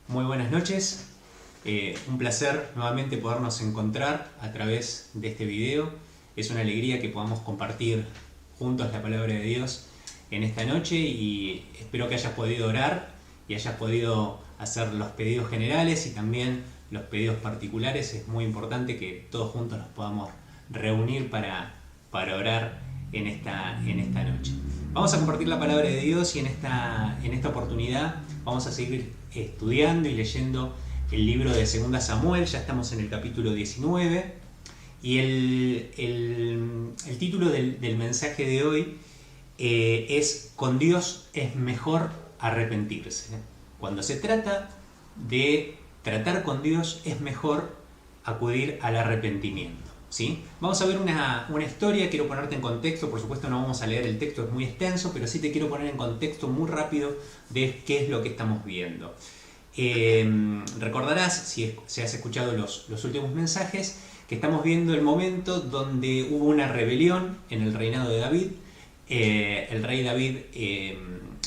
Muy buenas noches, un placer nuevamente podernos encontrar a través de este video. Es una alegría que podamos compartir juntos la palabra de Dios en esta noche y espero que hayas podido orar y hayas podido hacer los pedidos generales y también los pedidos particulares. Es muy importante que todos juntos nos podamos reunir para orar en esta noche. Vamos a compartir la palabra de Dios y en esta oportunidad vamos a seguir estudiando y leyendo el libro de 2 Samuel. Ya estamos en el capítulo 19 y el título del mensaje de hoy es "Con Dios es mejor arrepentirse". Cuando se trata de tratar con Dios es mejor acudir al arrepentimiento. ¿Sí? Vamos a ver una historia. Quiero ponerte en contexto. Por supuesto no vamos a leer el texto, es muy extenso, pero sí te quiero poner en contexto muy rápido de qué es lo que estamos viendo. Recordarás, si has escuchado los últimos mensajes, que estamos viendo el momento donde hubo una rebelión en el reinado de David. El rey David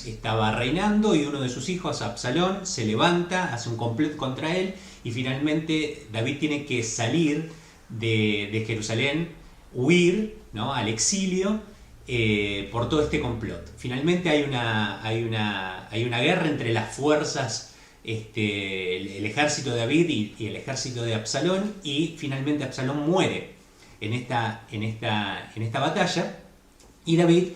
estaba reinando y uno de sus hijos, Absalón, se levanta, hace un complot contra él y finalmente David tiene que salir de Jerusalén, huir, ¿no?, al exilio por todo este complot. Finalmente hay una guerra entre las fuerzas, el ejército de David y el ejército de Absalón, y finalmente Absalón muere en esta batalla. Y David,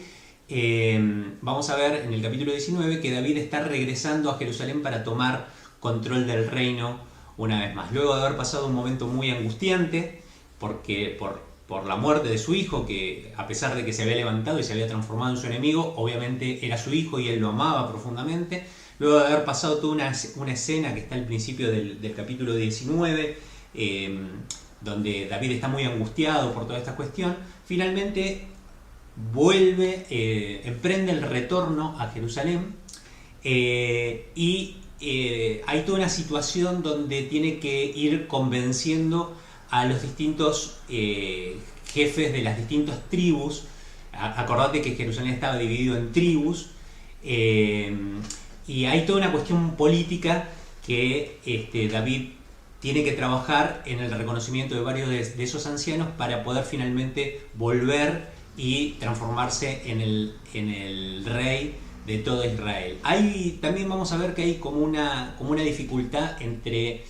vamos a ver en el capítulo 19 que David está regresando a Jerusalén para tomar control del reino una vez más, luego de haber pasado un momento muy angustiante porque por la muerte de su hijo, que a pesar de que se había levantado y se había transformado en su enemigo, obviamente era su hijo y él lo amaba profundamente. Luego de haber pasado toda una escena que está al principio del capítulo 19, donde David está muy angustiado por toda esta cuestión, finalmente vuelve, emprende el retorno a Jerusalén y hay toda una situación donde tiene que ir convenciendo a los distintos jefes de las distintas tribus. Acordate que Jerusalén estaba dividido en tribus, y hay toda una cuestión política que David tiene que trabajar en el reconocimiento de varios de esos ancianos para poder finalmente volver y transformarse en el rey de todo Israel. También vamos a ver que hay como una dificultad entre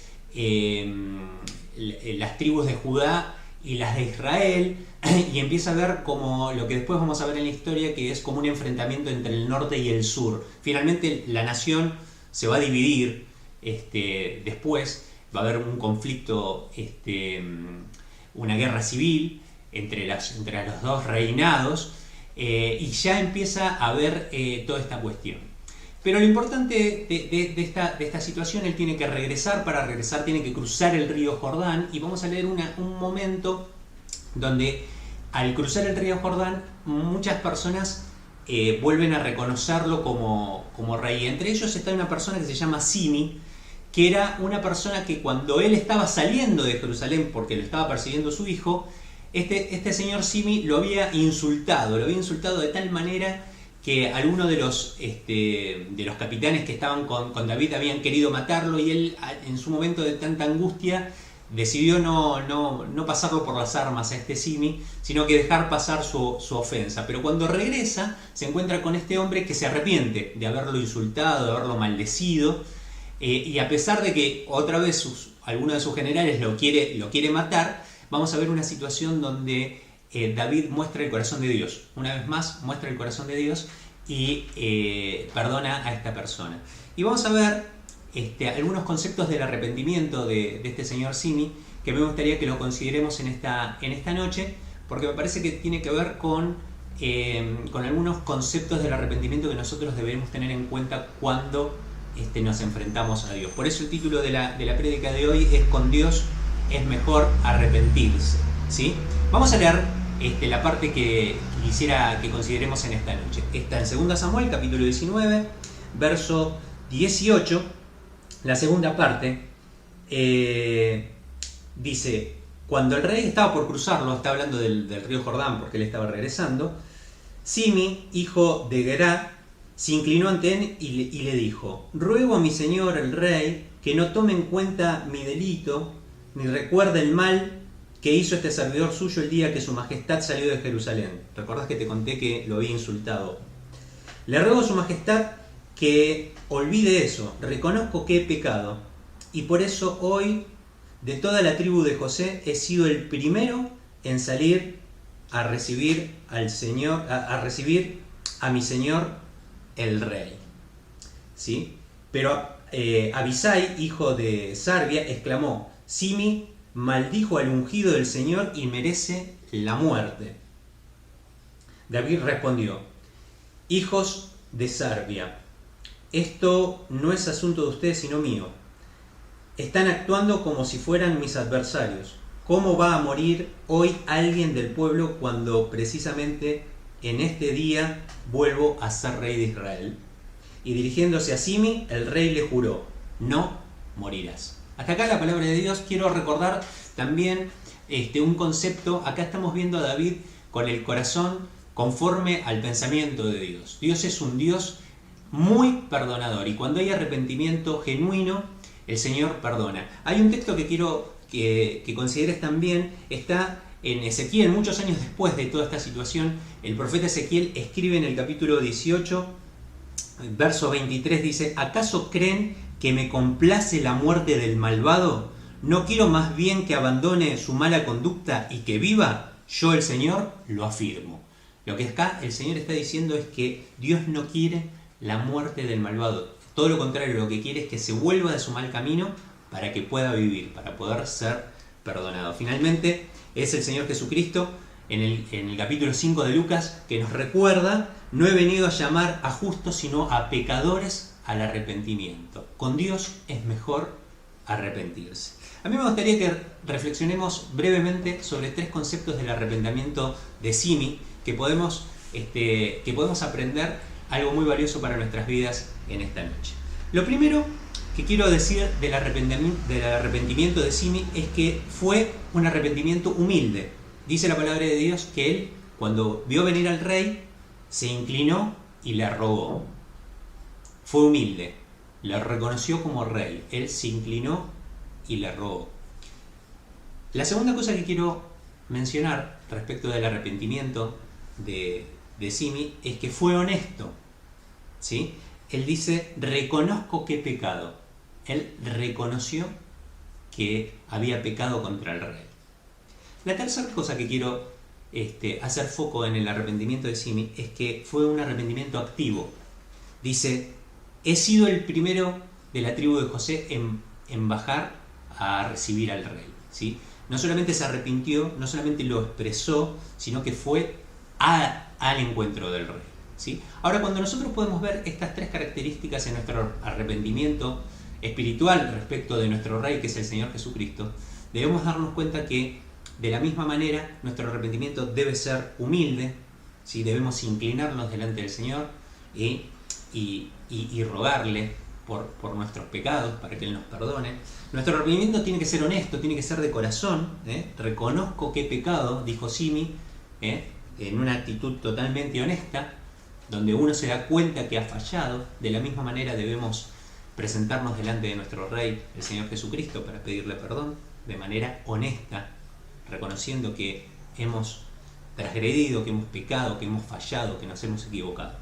las tribus de Judá y las de Israel, y empieza a ver como lo que después vamos a ver en la historia, que es como un enfrentamiento entre el norte y el sur. Finalmente la nación se va a dividir, después va a haber un conflicto, una guerra civil entre los dos reinados, y ya empieza a haber toda esta cuestión. Pero lo importante de esta situación, él tiene que regresar. Para regresar tiene que cruzar el río Jordán, y vamos a leer un momento donde al cruzar el río Jordán muchas personas vuelven a reconocerlo como rey. Entre ellos está una persona que se llama Simi, que era una persona que cuando él estaba saliendo de Jerusalén porque lo estaba persiguiendo su hijo, este señor Simi lo había insultado de tal manera que algunos de los capitanes que estaban con David habían querido matarlo, y él, en su momento de tanta angustia, decidió no pasarlo por las armas a este Simi, sino que dejar pasar su ofensa. Pero cuando regresa se encuentra con este hombre que se arrepiente de haberlo insultado, de haberlo maldecido, y a pesar de que otra vez alguno de sus generales lo quiere matar, vamos a ver una situación donde David muestra el corazón de Dios. Una vez más muestra el corazón de Dios y perdona a esta persona. Y vamos a ver algunos conceptos del arrepentimiento de este señor Simi, que me gustaría que lo consideremos en esta noche, porque me parece que tiene que ver con algunos conceptos del arrepentimiento que nosotros debemos tener en cuenta cuando nos enfrentamos a Dios. Por eso el título de la prédica de hoy es "Con Dios es mejor arrepentirse". ¿Sí? Vamos a leer la parte que quisiera que consideremos en esta noche. Está en 2 Samuel, capítulo 19, verso 18. La segunda parte dice: cuando el rey estaba por cruzarlo, está hablando del río Jordán porque él estaba regresando, Simi, hijo de Gerá, se inclinó ante él y le dijo: ruego a mi señor el rey que no tome en cuenta mi delito, ni recuerde el mal que hizo este servidor suyo el día que su majestad salió de Jerusalén. ¿Recordás que te conté que lo había insultado? Le ruego a su majestad que olvide eso. Reconozco que he pecado, y por eso hoy, de toda la tribu de José, he sido el primero en salir a recibir al Señor, a recibir a mi señor el rey. ¿Sí? Pero Abisai, hijo de Sarbia, exclamó: Simi maldijo al ungido del Señor y merece la muerte. David respondió: hijos de Sarbia, esto no es asunto de ustedes sino mío. Están actuando como si fueran mis adversarios. ¿Cómo va a morir hoy alguien del pueblo cuando precisamente en este día vuelvo a ser rey de Israel? Y dirigiéndose a Simi, el rey le juró: no morirás. Hasta acá la palabra de Dios. Quiero recordar también un concepto. Acá estamos viendo a David con el corazón conforme al pensamiento de Dios. Dios es un Dios muy perdonador, y cuando hay arrepentimiento genuino, el Señor perdona. Hay un texto que quiero que consideres también. Está en Ezequiel, muchos años después de toda esta situación. El profeta Ezequiel escribe en el capítulo 18, verso 23, dice: ¿acaso creen que me complace la muerte del malvado? ¿No quiero más bien que abandone su mala conducta y que viva? Yo, el Señor, lo afirmo. Lo que acá el Señor está diciendo es que Dios no quiere la muerte del malvado. Todo lo contrario, lo que quiere es que se vuelva de su mal camino para que pueda vivir, para poder ser perdonado. Finalmente, es el Señor Jesucristo en el capítulo 5 de Lucas que nos recuerda: no he venido a llamar a justos sino a pecadores al arrepentimiento. Con Dios es mejor arrepentirse. A mí me gustaría que reflexionemos brevemente sobre 3 conceptos del arrepentimiento de Simi que podemos aprender algo muy valioso para nuestras vidas en esta noche. Lo primero que quiero decir del arrepentimiento de Simi es que fue un arrepentimiento humilde. Dice la palabra de Dios que él, cuando vio venir al rey, se inclinó y le rogó. Fue humilde, le reconoció como rey, él se inclinó y le rogó. La segunda cosa que quiero mencionar respecto del arrepentimiento de Simi es que fue honesto. ¿Sí? Él dice: reconozco que he pecado. Él reconoció que había pecado contra el rey. La tercera cosa que quiero hacer foco en el arrepentimiento de Simi es que fue un arrepentimiento activo. Dice: he sido el primero de la tribu de José en bajar a recibir al rey. ¿Sí? No solamente se arrepintió, no solamente lo expresó, sino que fue al encuentro del rey. ¿Sí? Ahora, cuando nosotros podemos ver estas 3 características en nuestro arrepentimiento espiritual respecto de nuestro Rey, que es el Señor Jesucristo, debemos darnos cuenta que de la misma manera nuestro arrepentimiento debe ser humilde. ¿Sí? Debemos inclinarnos delante del Señor y rogarle por nuestros pecados, para que Él nos perdone. Nuestro arrepentimiento tiene que ser honesto, tiene que ser de corazón. Reconozco que he pecado, dijo Simi, en una actitud totalmente honesta, donde uno se da cuenta que ha fallado. De la misma manera debemos presentarnos delante de nuestro Rey, el Señor Jesucristo, para pedirle perdón de manera honesta, reconociendo que hemos transgredido, que hemos pecado, que hemos fallado, que nos hemos equivocado.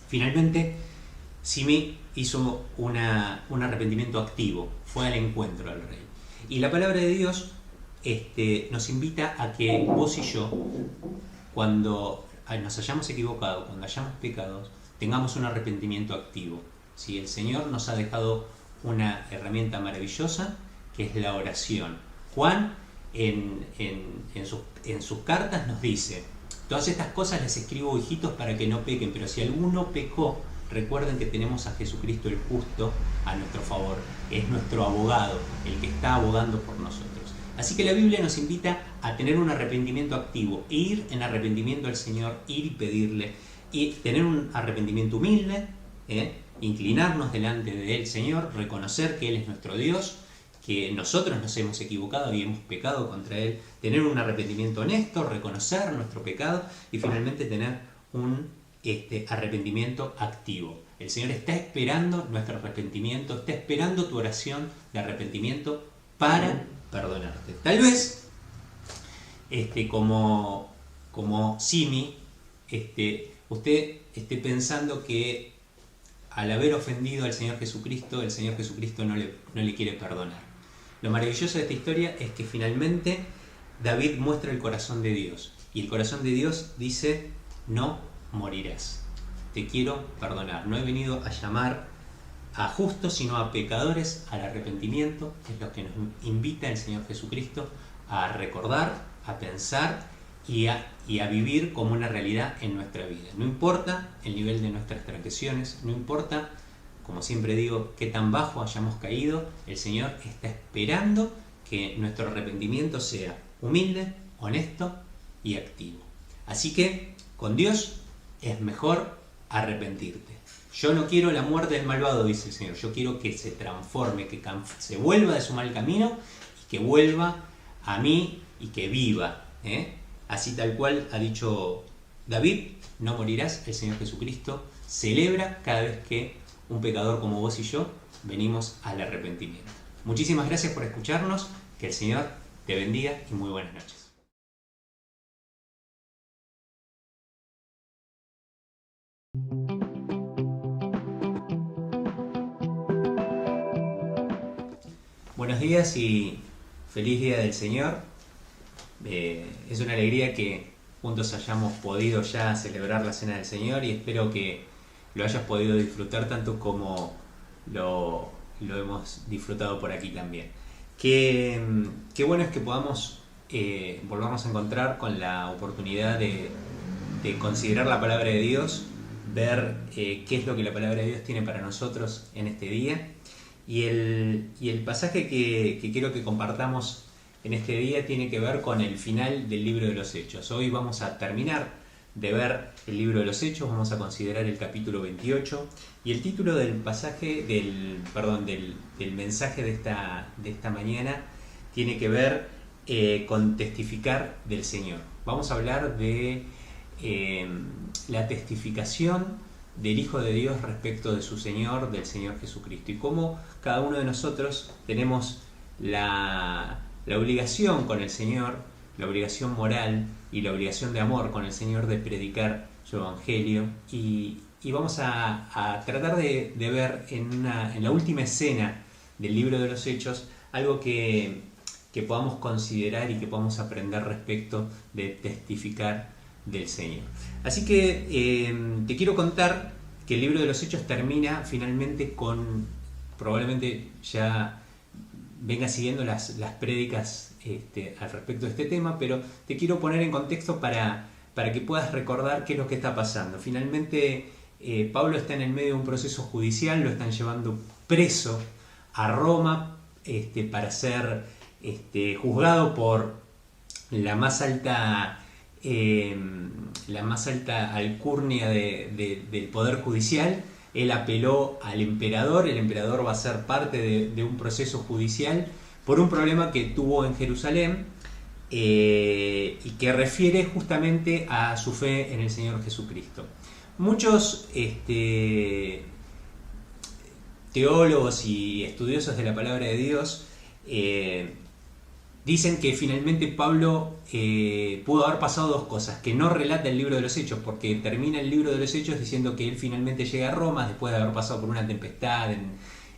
Finalmente, Simi hizo un arrepentimiento activo, fue al encuentro del Rey. Y la palabra de Dios nos invita a que vos y yo, cuando nos hayamos equivocado, cuando hayamos pecado, tengamos un arrepentimiento activo. ¿Sí? El Señor nos ha dejado una herramienta maravillosa, que es la oración. Juan en sus cartas nos dice: todas estas cosas les escribo, hijitos, para que no pequen, pero si alguno pecó, recuerden que tenemos a Jesucristo el justo a nuestro favor. Es nuestro abogado, el que está abogando por nosotros. Así que la Biblia nos invita a tener un arrepentimiento activo, ir en arrepentimiento al Señor, ir y pedirle, y tener un arrepentimiento humilde, inclinarnos delante del Señor, reconocer que Él es nuestro Dios, que nosotros nos hemos equivocado y hemos pecado contra Él, tener un arrepentimiento honesto, reconocer nuestro pecado y finalmente tener un arrepentimiento activo. El Señor está esperando nuestro arrepentimiento, está esperando tu oración de arrepentimiento para perdonarte. Tal vez, como Simi, usted esté pensando que al haber ofendido al Señor Jesucristo, el Señor Jesucristo no le quiere perdonar. Lo maravilloso de esta historia es que finalmente David muestra el corazón de Dios. Y el corazón de Dios dice, no morirás. Te quiero perdonar. No he venido a llamar a justos, sino a pecadores al arrepentimiento. Es lo que nos invita el Señor Jesucristo a recordar, a pensar y a vivir como una realidad en nuestra vida. No importa el nivel de nuestras transgresiones, no importa, como siempre digo, qué tan bajo hayamos caído, el Señor está esperando que nuestro arrepentimiento sea humilde, honesto y activo. Así que con Dios es mejor arrepentirte. Yo no quiero la muerte del malvado, dice el Señor. Yo quiero que se transforme, que se vuelva de su mal camino y que vuelva a mí y que viva. Así tal cual ha dicho David, no morirás. El Señor Jesucristo celebra cada vez que un pecador como vos y yo venimos al arrepentimiento. Muchísimas gracias por escucharnos. Que el Señor te bendiga y muy buenas noches. Buenos días y feliz Día del Señor. Es una alegría que juntos hayamos podido ya celebrar la Cena del Señor y espero que lo hayas podido disfrutar tanto como lo hemos disfrutado por aquí también. Qué bueno es que podamos volvernos a encontrar con la oportunidad de considerar la palabra de Dios, ver qué es lo que la palabra de Dios tiene para nosotros en este día. Y el pasaje que quiero que compartamos en este día tiene que ver con el final del libro de los Hechos. Hoy vamos a terminar de ver el libro de los Hechos, vamos a considerar el capítulo 28 y el título del pasaje, del mensaje de esta mañana tiene que ver con testificar del Señor. Vamos a hablar de la testificación del Hijo de Dios respecto de su Señor, del Señor Jesucristo, y cómo cada uno de nosotros tenemos la obligación con el Señor, la obligación moral y la obligación de amor con el Señor de predicar su Evangelio, y vamos a tratar de ver en la última escena del libro de los Hechos algo que podamos considerar y que podamos aprender respecto de testificar del Señor. Así que te quiero contar que el libro de los Hechos termina finalmente con, probablemente ya venga siguiendo las prédicas al respecto de este tema, pero te quiero poner en contexto para que puedas recordar qué es lo que está pasando. Finalmente Pablo está en el medio de un proceso judicial, lo están llevando preso a Roma para ser juzgado por la más alta alcurnia del Poder Judicial. Él apeló al emperador, el emperador va a ser parte de un proceso judicial por un problema que tuvo en Jerusalén y que refiere justamente a su fe en el Señor Jesucristo. Muchos teólogos y estudiosos de la palabra de Dios dicen que finalmente Pablo pudo haber pasado dos cosas, que no relata el libro de los Hechos, porque termina el libro de los Hechos diciendo que él finalmente llega a Roma después de haber pasado por una tempestad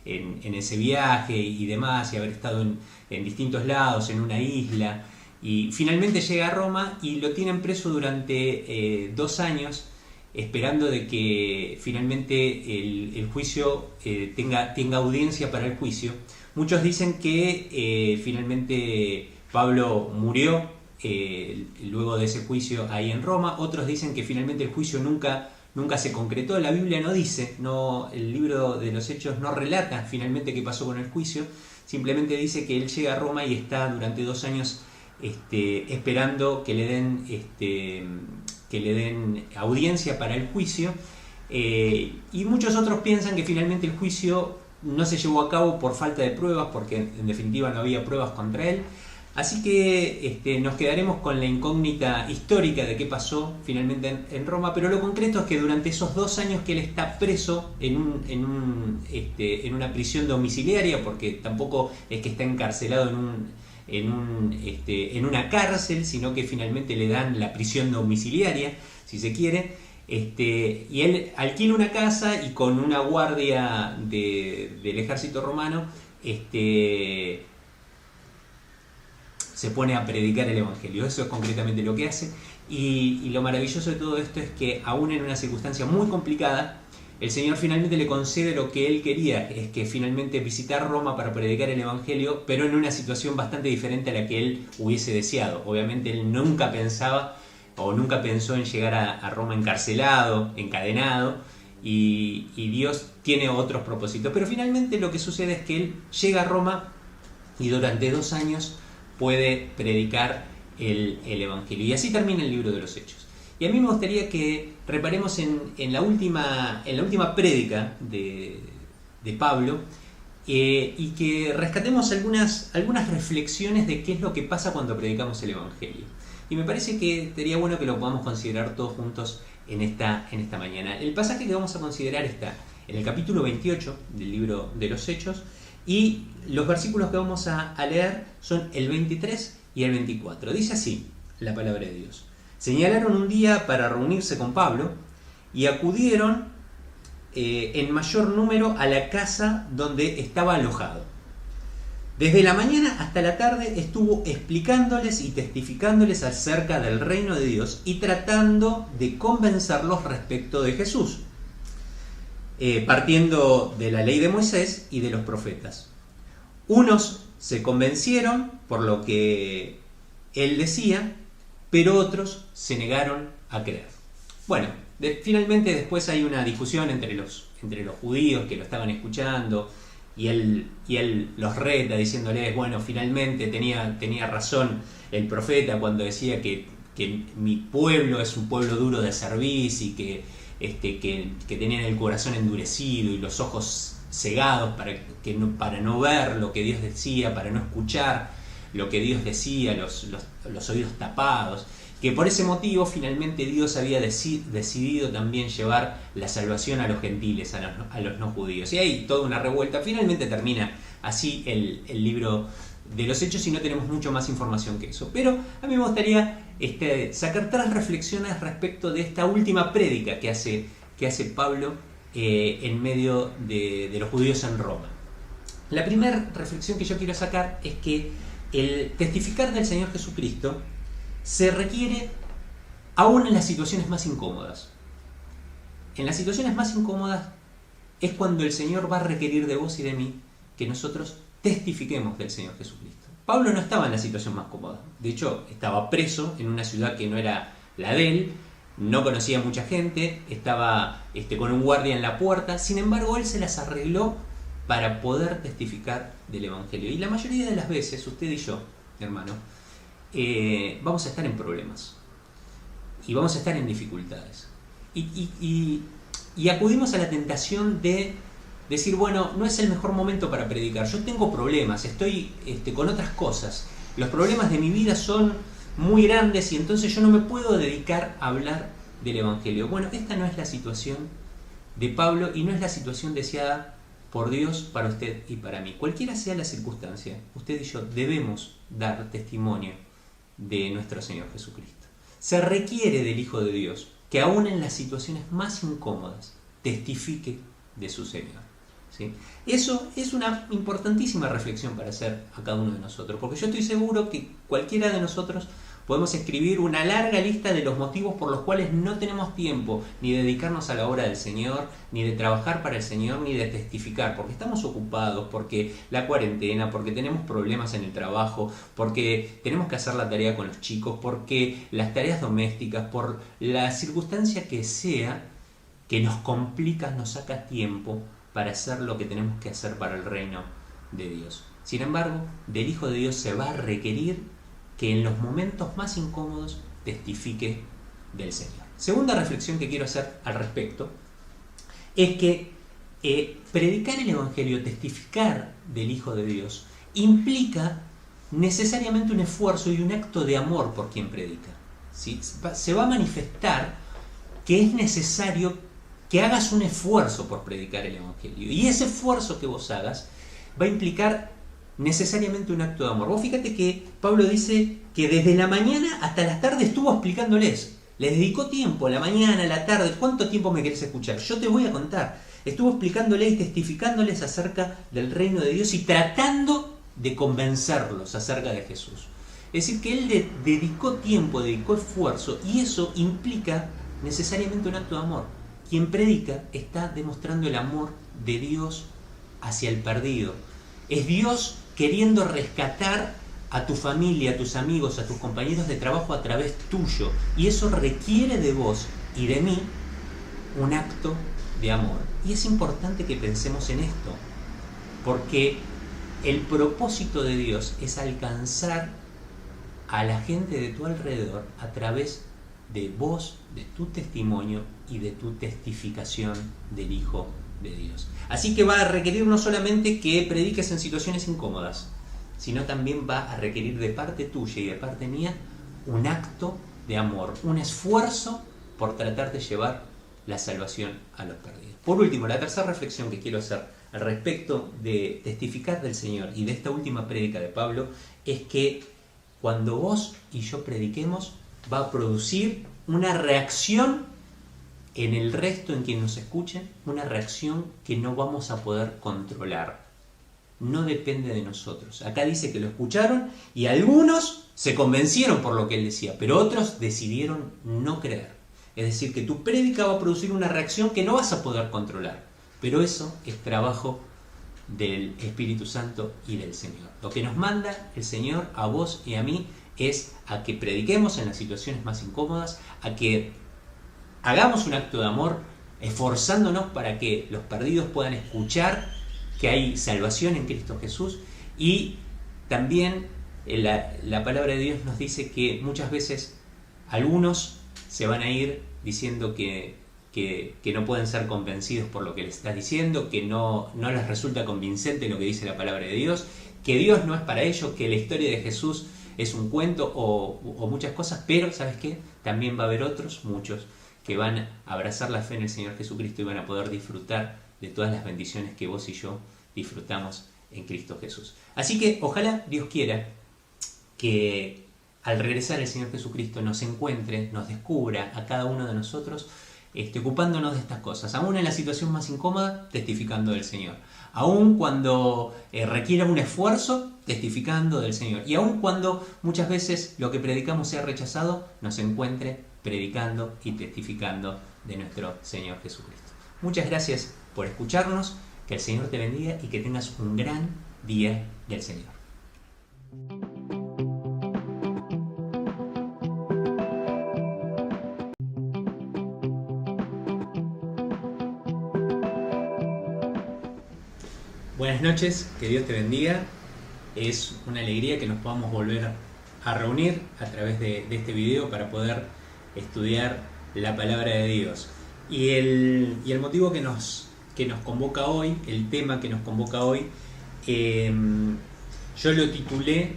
en ese viaje y demás, y haber estado en distintos lados, en una isla, y finalmente llega a Roma y lo tienen preso durante 2 años, esperando de que finalmente el juicio tenga audiencia para el juicio. Muchos dicen que finalmente Pablo murió luego de ese juicio ahí en Roma. Otros dicen que finalmente el juicio nunca se concretó. La Biblia no dice, el libro de los Hechos no relata finalmente qué pasó con el juicio. Simplemente dice que él llega a Roma y está durante 2 años esperando que le den audiencia para el juicio. Y muchos otros piensan que finalmente el juicio no se llevó a cabo por falta de pruebas, porque en definitiva no había pruebas contra él. Así que nos quedaremos con la incógnita histórica de qué pasó finalmente en Roma, pero lo concreto es que durante esos 2 años que él está preso en una prisión domiciliaria, porque tampoco es que está encarcelado en una cárcel, sino que finalmente le dan la prisión domiciliaria, si se quiere, y él alquila una casa y con una guardia del ejército romano, se pone a predicar el Evangelio. Eso es concretamente lo que hace. Y lo maravilloso de todo esto es que aún en una circunstancia muy complicada, el Señor finalmente le concede lo que él quería, es que finalmente visitar Roma para predicar el Evangelio, pero en una situación bastante diferente a la que él hubiese deseado. Obviamente él nunca pensaba o nunca pensó en llegar a Roma encarcelado, encadenado, y Dios tiene otros propósitos. Pero finalmente lo que sucede es que él llega a Roma y durante 2 años puede predicar el Evangelio. Y así termina el libro de los Hechos. Y a mí me gustaría que reparemos en la última prédica de Pablo, y que rescatemos algunas reflexiones de qué es lo que pasa cuando predicamos el Evangelio. Y me parece que sería bueno que lo podamos considerar todos juntos en esta mañana. El pasaje que vamos a considerar está en el capítulo 28 del libro de los Hechos, y los versículos que vamos a leer son el 23 y el 24. Dice así la palabra de Dios. Señalaron un día para reunirse con Pablo y acudieron en mayor número a la casa donde estaba alojado. Desde la mañana hasta la tarde estuvo explicándoles y testificándoles acerca del reino de Dios y tratando de convencerlos respecto de Jesús, partiendo de la ley de Moisés y de los profetas. Unos se convencieron por lo que él decía, pero otros se negaron a creer. Bueno, finalmente después hay una discusión entre los judíos que lo estaban escuchando, y él los reta diciéndoles, bueno, finalmente tenía razón el profeta cuando decía que mi pueblo es un pueblo duro de cerviz, y que tenían el corazón endurecido y los ojos cegados para no ver lo que Dios decía, para no escuchar lo que Dios decía, los oídos tapados, que por ese motivo finalmente Dios había decidido también llevar la salvación a los gentiles, a los no judíos. Y hay toda una revuelta. Finalmente termina así el libro de los Hechos y no tenemos mucho más información que eso. Pero a mí me gustaría sacar 3 reflexiones respecto de esta última prédica que hace Pablo en medio de los judíos en Roma. La primera reflexión que yo quiero sacar es que el testificar del Señor Jesucristo se requiere aún en las situaciones más incómodas. En las situaciones más incómodas es cuando el Señor va a requerir de vos y de mí que nosotros testifiquemos del Señor Jesucristo. Pablo no estaba en la situación más cómoda. De hecho, estaba preso en una ciudad que no era la de él, no conocía a mucha gente, estaba con un guardia en la puerta. Sin embargo, él se las arregló para poder testificar del Evangelio. Y la mayoría de las veces, usted y yo, hermano, vamos a estar en problemas y vamos a estar en dificultades y acudimos a la tentación de decir, bueno, no es el mejor momento para predicar, yo tengo problemas, estoy con otras cosas, los problemas de mi vida son muy grandes y entonces yo no me puedo dedicar a hablar del Evangelio. Bueno, esta no es la situación de Pablo y no es la situación deseada por Dios para usted y para mí. Cualquiera sea la circunstancia, usted y yo debemos dar testimonio de nuestro Señor Jesucristo. Se requiere del Hijo de Dios que aún en las situaciones más incómodas testifique de su Señor. ¿Sí? Eso es una importantísima reflexión para hacer a cada uno de nosotros, porque yo estoy seguro que cualquiera de nosotros podemos escribir una larga lista de los motivos por los cuales no tenemos tiempo ni de dedicarnos a la obra del Señor, ni de trabajar para el Señor, ni de testificar, porque estamos ocupados, porque la cuarentena, porque tenemos problemas en el trabajo, porque tenemos que hacer la tarea con los chicos, porque las tareas domésticas, por la circunstancia que sea, que nos complica, nos saca tiempo para hacer lo que tenemos que hacer para el reino de Dios. Sin embargo, del Hijo de Dios se va a requerir que en los momentos más incómodos testifique del Señor. Segunda reflexión que quiero hacer al respecto es que predicar el Evangelio, testificar del Hijo de Dios, implica necesariamente un esfuerzo y un acto de amor por quien predica. ¿Sí? Se va a manifestar que es necesario que hagas un esfuerzo por predicar el Evangelio. Y ese esfuerzo que vos hagas va a implicar necesariamente un acto de amor. Vos fíjate que Pablo dice que desde la mañana hasta la tarde estuvo explicándoles. Les dedicó tiempo, la mañana, la tarde. ¿Cuánto tiempo me querés escuchar? Yo te voy a contar. Estuvo explicándoles y testificándoles acerca del reino de Dios y tratando de convencerlos acerca de Jesús. Es decir, que él dedicó tiempo, dedicó esfuerzo, y eso implica necesariamente un acto de amor. Quien predica está demostrando el amor de Dios hacia el perdido. Es Dios queriendo rescatar a tu familia, a tus amigos, a tus compañeros de trabajo a través tuyo. Y eso requiere de vos y de mí un acto de amor. Y es importante que pensemos en esto, porque el propósito de Dios es alcanzar a la gente de tu alrededor a través de vos, de tu testimonio y de tu testificación del Hijo de Dios. Así que va a requerir no solamente que prediques en situaciones incómodas, sino también va a requerir de parte tuya y de parte mía un acto de amor, un esfuerzo por tratar de llevar la salvación a los perdidos. Por último, la tercera reflexión que quiero hacer al respecto de testificar del Señor y de esta última prédica de Pablo es que cuando vos y yo prediquemos va a producir una reacción en el resto, en quien nos escuchen, una reacción que no vamos a poder controlar. No depende de nosotros. Acá dice que lo escucharon y algunos se convencieron por lo que él decía, pero otros decidieron no creer. Es decir, que tu prédica va a producir una reacción que no vas a poder controlar. Pero eso es trabajo del Espíritu Santo y del Señor. Lo que nos manda el Señor a vos y a mí es a que prediquemos en las situaciones más incómodas, a que hagamos un acto de amor, esforzándonos para que los perdidos puedan escuchar que hay salvación en Cristo Jesús. Y también la palabra de Dios nos dice que muchas veces algunos se van a ir diciendo que no pueden ser convencidos por lo que les estás diciendo, que no les resulta convincente lo que dice la palabra de Dios, que Dios no es para ellos, que la historia de Jesús es un cuento o muchas cosas, pero ¿sabes qué? También va a haber otros, muchos, que van a abrazar la fe en el Señor Jesucristo y van a poder disfrutar de todas las bendiciones que vos y yo disfrutamos en Cristo Jesús. Así que ojalá Dios quiera que al regresar el Señor Jesucristo nos encuentre, nos descubra a cada uno de nosotros ocupándonos de estas cosas, aún en la situación más incómoda, testificando del Señor, aún cuando requiera un esfuerzo, testificando del Señor, y aún cuando muchas veces lo que predicamos sea rechazado, nos encuentre predicando y testificando de nuestro Señor Jesucristo. Muchas gracias por escucharnos, que el Señor te bendiga y que tengas un gran día del Señor. Buenas noches, que Dios te bendiga. Es una alegría que nos podamos volver a reunir a través de este video para poder estudiar la palabra de Dios. Y el motivo que nos convoca hoy, el tema que nos convoca hoy, yo lo titulé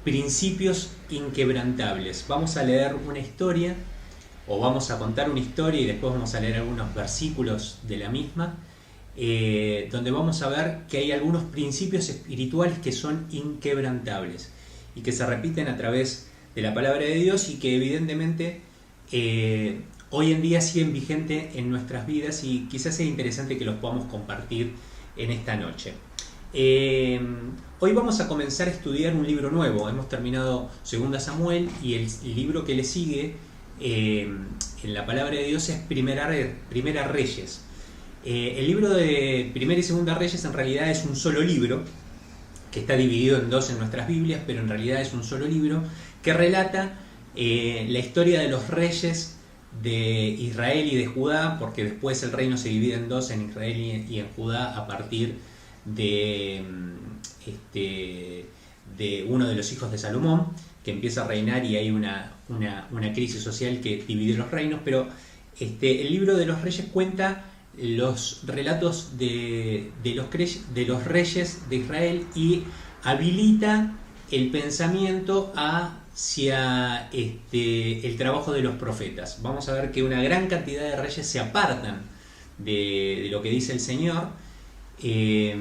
Principios Inquebrantables. Vamos a leer una historia, o vamos a contar una historia y después vamos a leer algunos versículos de la misma, donde vamos a ver que hay algunos principios espirituales que son inquebrantables y que se repiten a través de la palabra de Dios y que evidentemente hoy en día siguen vigentes en nuestras vidas y quizás sea interesante que los podamos compartir en esta noche. Hoy vamos a comenzar a estudiar un libro nuevo. Hemos terminado 2 Samuel y el libro que le sigue en la palabra de Dios es Primera Reyes. El libro de Primera y Segunda Reyes en realidad es un solo libro, que está dividido en dos en nuestras Biblias, pero en realidad es un solo libro que relata la historia de los reyes de Israel y de Judá, porque después el reino se divide en dos, en Israel y en Judá, a partir de uno de los hijos de Salomón, que empieza a reinar y hay una crisis social que divide los reinos. Pero el libro de los reyes cuenta los relatos de los reyes de Israel y habilita el pensamiento hacia el trabajo de los profetas. Vamos a ver que una gran cantidad de reyes se apartan de lo que dice el Señor, y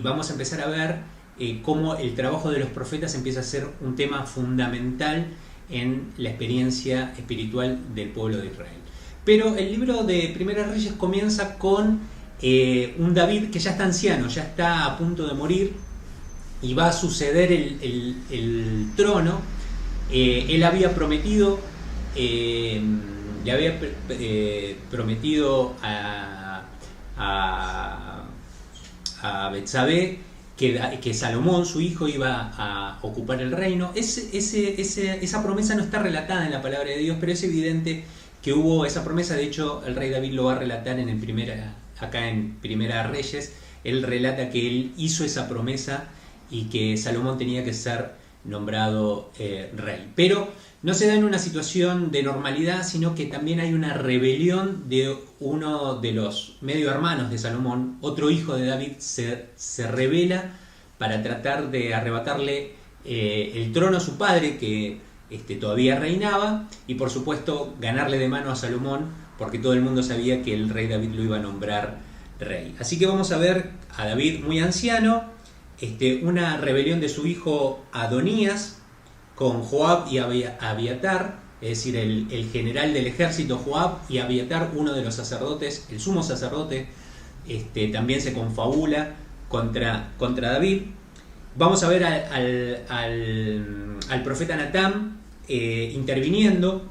vamos a empezar a ver cómo el trabajo de los profetas empieza a ser un tema fundamental en la experiencia espiritual del pueblo de Israel. Pero el libro de Primera Reyes comienza con un David que ya está anciano, ya está a punto de morir, y va a suceder el trono. Él había prometido, le había prometido a Betsabé que Salomón, su hijo, iba a ocupar el reino. Esa promesa no está relatada en la palabra de Dios, pero es evidente que hubo esa promesa. De hecho, el rey David lo va a relatar acá en Primera Reyes. Él relata que él hizo esa promesa y que Salomón tenía que ser nombrado rey. Pero no se da en una situación de normalidad, sino que también hay una rebelión de uno de los medio hermanos de Salomón. Otro hijo de David se rebela para tratar de arrebatarle el trono a su padre, que todavía reinaba, y por supuesto ganarle de mano a Salomón, porque todo el mundo sabía que el rey David lo iba a nombrar rey. Así que vamos a ver a David muy anciano, una rebelión de su hijo Adonías con Joab y Abiatar, es decir, el general del ejército Joab y Abiatar, uno de los sacerdotes, el sumo sacerdote, también se confabula contra David. Vamos a ver al profeta Natán interviniendo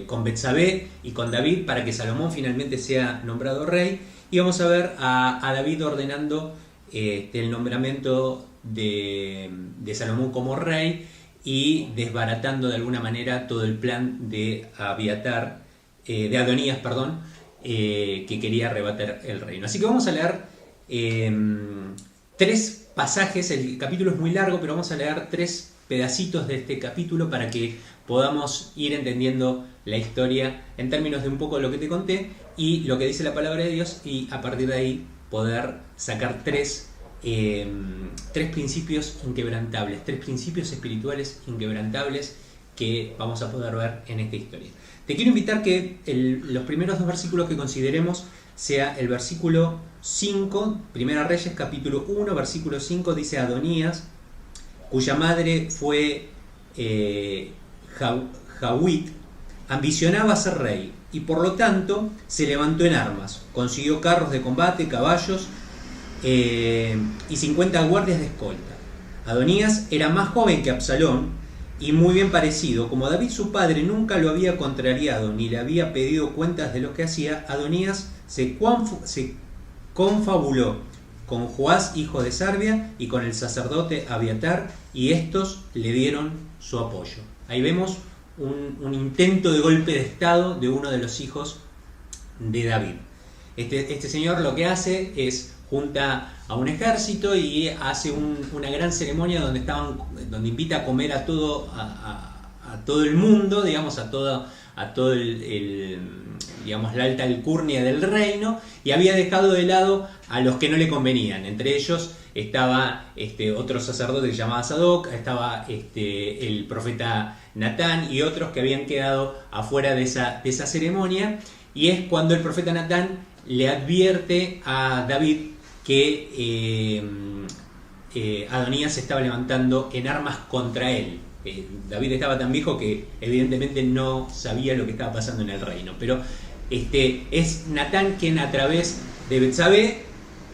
con Betsabé y con David para que Salomón finalmente sea nombrado rey, y vamos a ver a David ordenando el nombramiento de Salomón como rey y desbaratando de alguna manera todo el plan de Adonías, que quería arrebatar el reino. Así que vamos a leer 3 pasajes. El capítulo es muy largo, pero vamos a leer 3 pedacitos de este capítulo para que podamos ir entendiendo la historia en términos de un poco lo que te conté y lo que dice la palabra de Dios, y a partir de ahí poder sacar 3 principios inquebrantables, 3 principios espirituales inquebrantables que vamos a poder ver en esta historia. Te quiero invitar que los primeros 2 versículos que consideremos sea el versículo 5, Primera Reyes capítulo 1, versículo 5, dice: Adonías, cuya madre fue Jawit, ambicionaba ser rey, y por lo tanto se levantó en armas, consiguió carros de combate, caballos y 50 guardias de escolta. Adonías era más joven que Absalón y muy bien parecido. Como David su padre nunca lo había contrariado ni le había pedido cuentas de lo que hacía, Adonías se confabuló con Joás, hijo de Sarvia, y con el sacerdote Abiatar, y estos le dieron su apoyo. Ahí vemos un intento de golpe de estado de uno de los hijos de David. Este señor lo que hace es junta a un ejército y hace una gran ceremonia donde invita a comer a todo el mundo, digamos, a todo digamos, la alta alcurnia del reino, y había dejado de lado a los que no le convenían. Entre ellos estaba otro sacerdote que se llamaba Sadoc, estaba el profeta Natán y otros que habían quedado afuera de esa ceremonia. Y es cuando el profeta Natán le advierte a David que Adonías se estaba levantando en armas contra él. David estaba tan viejo que evidentemente no sabía lo que estaba pasando en el reino, pero es Natán quien a través de Betsabé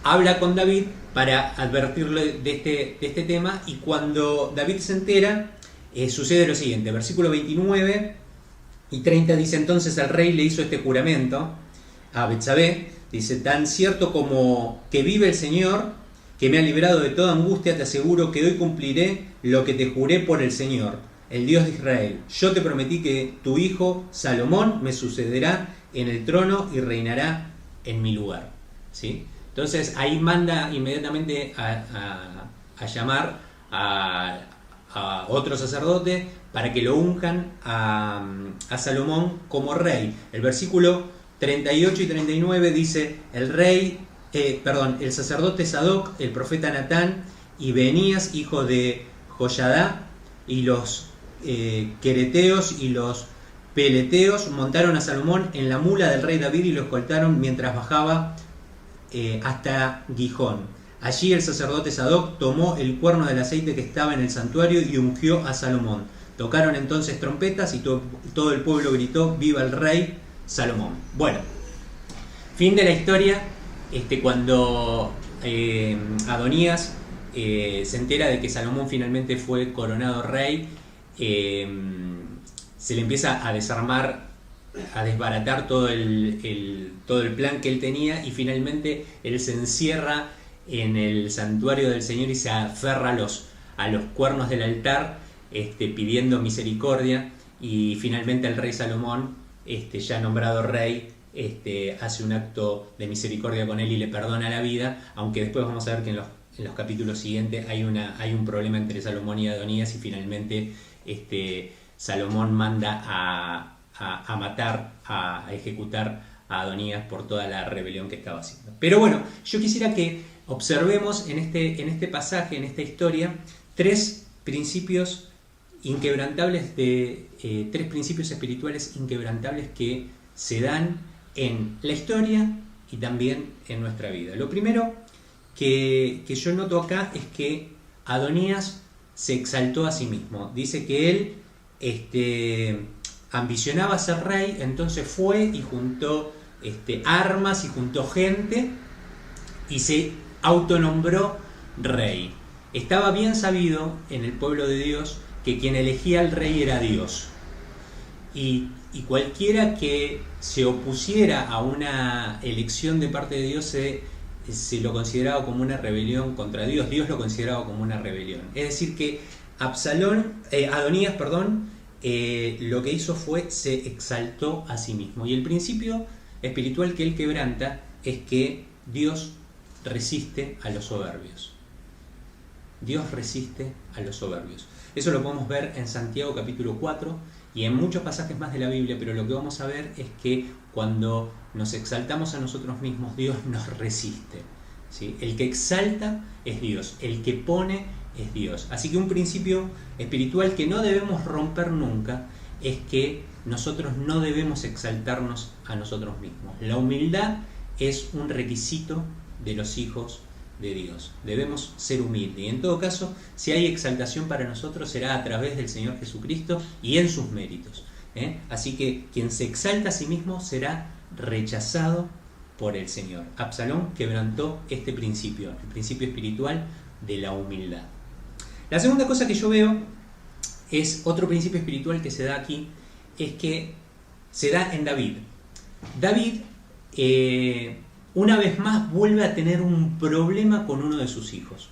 habla con David para advertirle de este tema, y cuando David se entera sucede lo siguiente. Versículo 29 y 30 dice: entonces el rey le hizo este juramento a Betsabé, dice: tan cierto como que vive el Señor, que me ha librado de toda angustia, te aseguro que hoy cumpliré lo que te juré por el Señor, el Dios de Israel. Yo te prometí que tu hijo Salomón me sucederá en el trono y reinará en mi lugar. ¿Sí? Entonces ahí manda inmediatamente a llamar a otro sacerdote para que lo unjan a Salomón como rey. El versículo 38 y 39 dice: el sacerdote Sadoc, el profeta Natán y Benías, hijo de Joyadá, y los quereteos y los peleteos montaron a Salomón en la mula del rey David y lo escoltaron mientras bajaba hasta Gijón. Allí el sacerdote Sadoc tomó el cuerno del aceite que estaba en el santuario y ungió a Salomón. Tocaron entonces trompetas y todo el pueblo gritó: ¡Viva el rey Salomón! Bueno, fin de la historia. Cuando Adonías se entera de que Salomón finalmente fue coronado rey, se le empieza a desarmar, a desbaratar todo el plan que él tenía, y finalmente él se encierra en el santuario del Señor y se aferra a los cuernos del altar, pidiendo misericordia, y finalmente el rey Salomón, ya nombrado rey, hace un acto de misericordia con él y le perdona la vida, aunque después vamos a ver que en los capítulos siguientes hay un problema entre Salomón y Adonías, y finalmente Salomón manda a matar, a ejecutar a Adonías por toda la rebelión que estaba haciendo. Pero bueno, yo quisiera que observemos en este pasaje, en esta historia, tres principios inquebrantables, tres principios espirituales inquebrantables que se dan en la historia y también en nuestra vida. Lo primero que yo noto acá es que Adonías se exaltó a sí mismo. Dice que él ambicionaba ser rey, entonces fue y juntó armas y juntó gente y se autonombró rey. Estaba bien sabido en el pueblo de Dios que quien elegía al rey era Dios. Y cualquiera que se opusiera a una elección de parte de Dios se lo consideraba como una rebelión contra Dios. Dios lo consideraba como una rebelión. Es decir que Adonías, lo que hizo fue se exaltó a sí mismo. Y el principio espiritual que él quebranta es que Dios resiste a los soberbios. Dios resiste a los soberbios. Eso lo podemos ver en Santiago capítulo 4 y en muchos pasajes más de la Biblia, pero lo que vamos a ver es que cuando nos exaltamos a nosotros mismos, Dios nos resiste, ¿sí? El que exalta es Dios, el que pone es Dios. Así que un principio espiritual que no debemos romper nunca es que nosotros no debemos exaltarnos a nosotros mismos. La humildad es un requisito de los hijos de Dios. Debemos ser humildes, y en todo caso, si hay exaltación para nosotros, será a través del Señor Jesucristo y en sus méritos. Así que quien se exalta a sí mismo será rechazado por el Señor. Absalón quebrantó este principio, el principio espiritual de la humildad. La segunda cosa que yo veo es otro principio espiritual que se da aquí, es que se da en David. David, una vez más, vuelve a tener un problema con uno de sus hijos.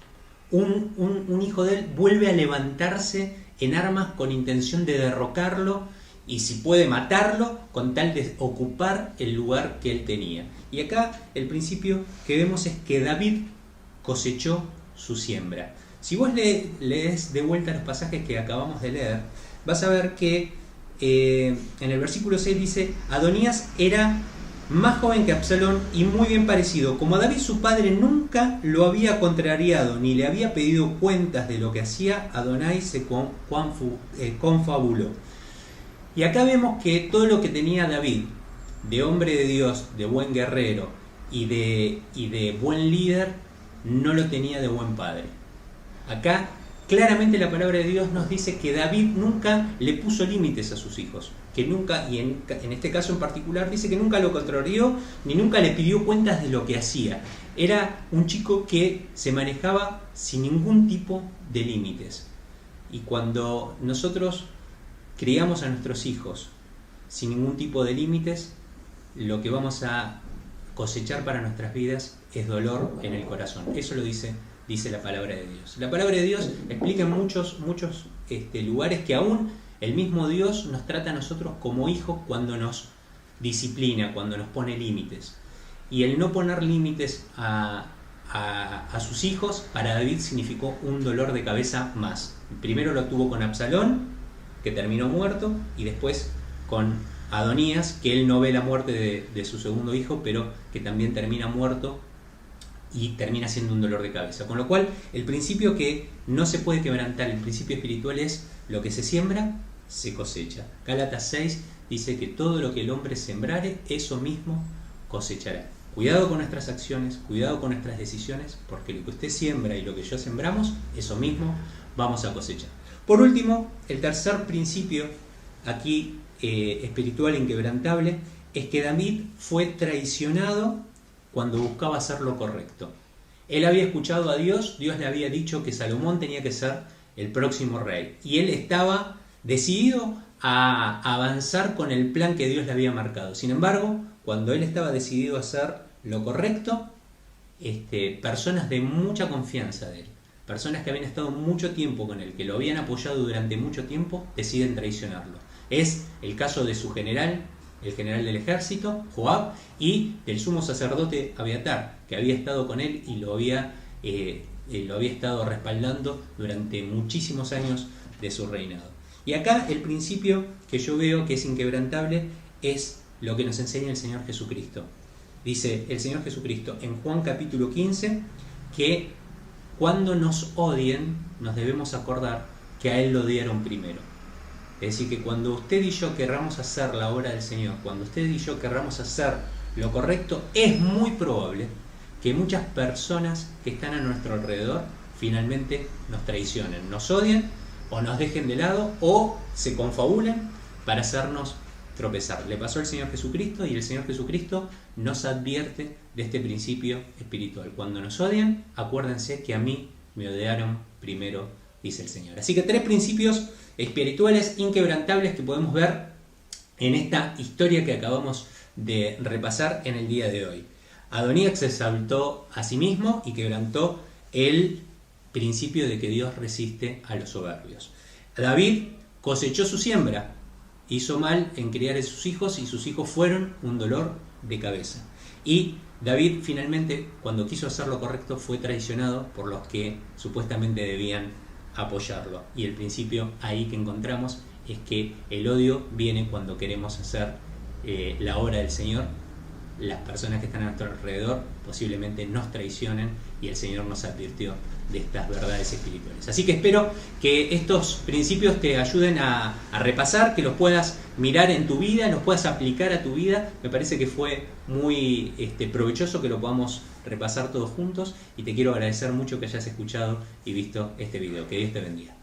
Un hijo de él vuelve a levantarse en armas con intención de derrocarlo y, si puede, matarlo, con tal de ocupar el lugar que él tenía. Y acá el principio que vemos es que David cosechó su siembra. Si vos lees de vuelta los pasajes que acabamos de leer, vas a ver que en el versículo 6 dice: Adonías era más joven que Absalón y muy bien parecido. Como a David su padre nunca lo había contrariado ni le había pedido cuentas de lo que hacía, Adonai se confabuló. Y acá vemos que todo lo que tenía David, de hombre de Dios, de buen guerrero y de buen líder, no lo tenía de buen padre. Acá claramente la palabra de Dios nos dice que David nunca le puso límites a sus hijos, que nunca, y en este caso en particular dice que nunca lo contrarió ni nunca le pidió cuentas de lo que hacía. Era un chico que se manejaba sin ningún tipo de límites. Y cuando nosotros criamos a nuestros hijos sin ningún tipo de límites, lo que vamos a cosechar para nuestras vidas es dolor en el corazón. Eso lo dice la palabra de Dios. La palabra de Dios explica en muchos lugares que aún el mismo Dios nos trata a nosotros como hijos cuando nos disciplina, cuando nos pone límites. Y el no poner límites a sus hijos, para David significó un dolor de cabeza más. Primero lo tuvo con Absalón, que terminó muerto, y después con Adonías, que él no ve la muerte de su segundo hijo, pero que también termina muerto y termina siendo un dolor de cabeza. Con lo cual, el principio que no se puede quebrantar, el principio espiritual es: lo que se siembra, se cosecha. Gálatas 6 dice que todo lo que el hombre sembrare, eso mismo cosechará. Cuidado con nuestras acciones, cuidado con nuestras decisiones, porque lo que usted siembra y lo que yo sembramos, eso mismo vamos a cosechar. Por último, el tercer principio aquí espiritual inquebrantable es que David fue traicionado cuando buscaba hacer lo correcto. Él había escuchado a Dios, Dios le había dicho que Salomón tenía que ser el próximo rey, y él estaba decidido a avanzar con el plan que Dios le había marcado. Sin embargo, cuando él estaba decidido a hacer lo correcto, personas de mucha confianza de él, personas que habían estado mucho tiempo con él, que lo habían apoyado durante mucho tiempo, deciden traicionarlo. Es el caso de su general, el general del ejército, Joab, y del sumo sacerdote Abiatar, que había estado con él y lo había estado respaldando durante muchísimos años de su reinado. Y acá el principio que yo veo que es inquebrantable es lo que nos enseña el Señor Jesucristo. Dice el Señor Jesucristo en Juan capítulo 15 que cuando nos odien nos debemos acordar que a Él lo odiaron primero. Es decir, que cuando usted y yo querramos hacer la obra del Señor, cuando usted y yo querramos hacer lo correcto, es muy probable que muchas personas que están a nuestro alrededor finalmente nos traicionen, nos odien o nos dejen de lado o se confabulen para hacernos tropezar. Le pasó al Señor Jesucristo y el Señor Jesucristo nos advierte de este principio espiritual. Cuando nos odian, acuérdense que a mí me odiaron primero, dice el Señor. Así que 3 principios espirituales inquebrantables que podemos ver en esta historia que acabamos de repasar en el día de hoy. Adonías se exaltó a sí mismo y quebrantó el principio de que Dios resiste a los soberbios. David cosechó su siembra, hizo mal en criar a sus hijos y sus hijos fueron un dolor de cabeza. Y David finalmente, cuando quiso hacer lo correcto, fue traicionado por los que supuestamente debían apoyarlo. Y el principio ahí que encontramos es que el odio viene cuando queremos hacer la obra del Señor. Las personas que están a nuestro alrededor posiblemente nos traicionen y el Señor nos advirtió de estas verdades espirituales. Así que espero que estos principios te ayuden a repasar, que los puedas mirar en tu vida, los puedas aplicar a tu vida. Me parece que fue muy provechoso que lo podamos repasar todos juntos y te quiero agradecer mucho que hayas escuchado y visto este video. Que Dios te bendiga.